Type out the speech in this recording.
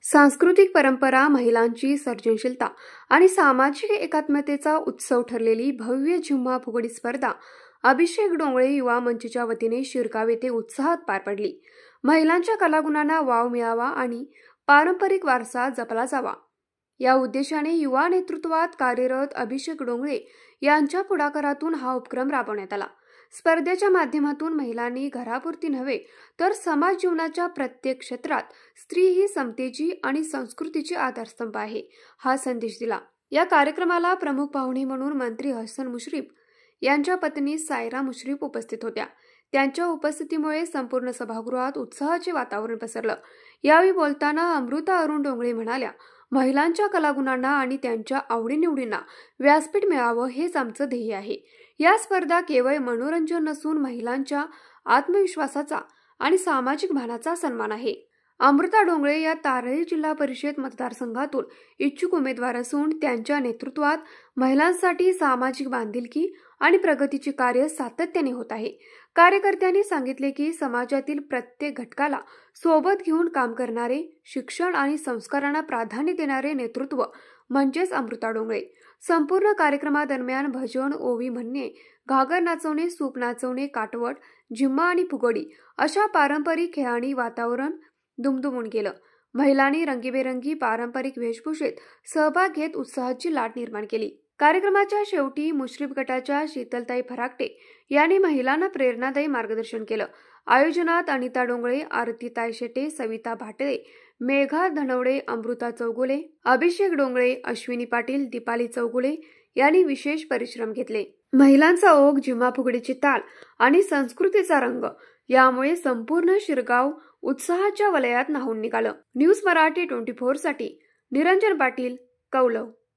सांस्कृतिक परंपरा, महिलांची सर्जनशीलता आणि सामाजिक एकात्मतेचा उत्सव ठरलेली भव्य झुम्मा फुगडी स्पर्धा अभिषेक डोंगळे युवा मंचच्या वतीने शिरगाव येथे उत्साहात पार पडली। महिलांच्या कलागुणांना वाव मिळावा आणि पारंपरिक वारसा जपला जावा या उद्देशाने युवा नेतृत्वात कार्यरत अभिषेक डोंगळे यांच्या पुढाकारातून हा उपक्रम राबवण्यात आला। स्पर्धेच्या माध्यमातून महिलांनी घरापुरती नव्हे तर समाज जीवनाच्या प्रत्येक क्षेत्रात स्त्री ही समतेची आणि संस्कृतीची आधारस्तंभ आहे हा संदेश दिला। या कार्यक्रमाला प्रमुख पाहुणे म्हणून मंत्री हसन मुश्रीफ यांच्या पत्नी सायरा मुश्रीफ उपस्थित होत्या। त्यांच्या उपस्थितीमुळे संपूर्ण सभागृहात उत्साहाचे वातावरण पसरलं। यावेळी बोलताना अमृता अरुण डोंगळे म्हणाल्या, महिलांच्या कलागुणांना आणि त्यांच्या आवडीनिवडींना व्यासपीठ मिळावं हेच आमचं ध्येय आहे। या स्पर्धा केवळ मनोरंजन नसून महिलांच्या आत्मविश्वासाचा आणि सामाजिक भानाचा सन्मान आहे। अमृता डोंगळे या तारळी जिल्हा परिषद मतदारसंघातून इच्छुक उमेदवार असून त्यांच्या नेतृत्वात महिलांसाठी सामाजिक बांधिलकी आणि प्रगतीचे कार्य सातत्याने होत आहे। कार्यकर्त्यांनी सांगितले की समाजातील प्रत्येक घटकाला सोबत घेऊन काम करणारे, शिक्षण आणि संस्कारांना प्राधान्य देणारे नेतृत्व म्हणजेच अमृता डोंगळे। संपूर्ण कार्यक्रमादरम्यान भजन, ओवी म्हणणे, घागर नाचवणे, सूप नाचवणे, काटवट, झिम्मा आणि फुगडी अशा पारंपरिक खेळांनी वातावरण दुमदुमून गेलं। महिलांनी रंगीबेरंगी पारंपरिक वेशभूषेत सहभाग घेत उत्साहाची लाट निर्माण केली। कार्यक्रमाच्या शेवटी मुश्रीफ गटाच्या शीतलताई फराकटे यांनी महिलांना प्रेरणादायी मार्गदर्शन केलं। आयोजनात अनिता डोंगळे, आरतीताई शेटे, सविता भाटळे, मेघा धनवडे, अमृता चौगुले, अभिषेक डोंगळे, अश्विनी पाटील, दीपाली चौगुले यांनी विशेष परिश्रम घेतले। महिलांचा ओघ, झिम्मा फुगडीची ताल आणि संस्कृतीचा रंग यामुळे संपूर्ण शिरगाव उत्साहाच्या वलयात न्हाऊन निघालं। न्यूज मराठी 24 साठी निरंजन पाटील, कौलव।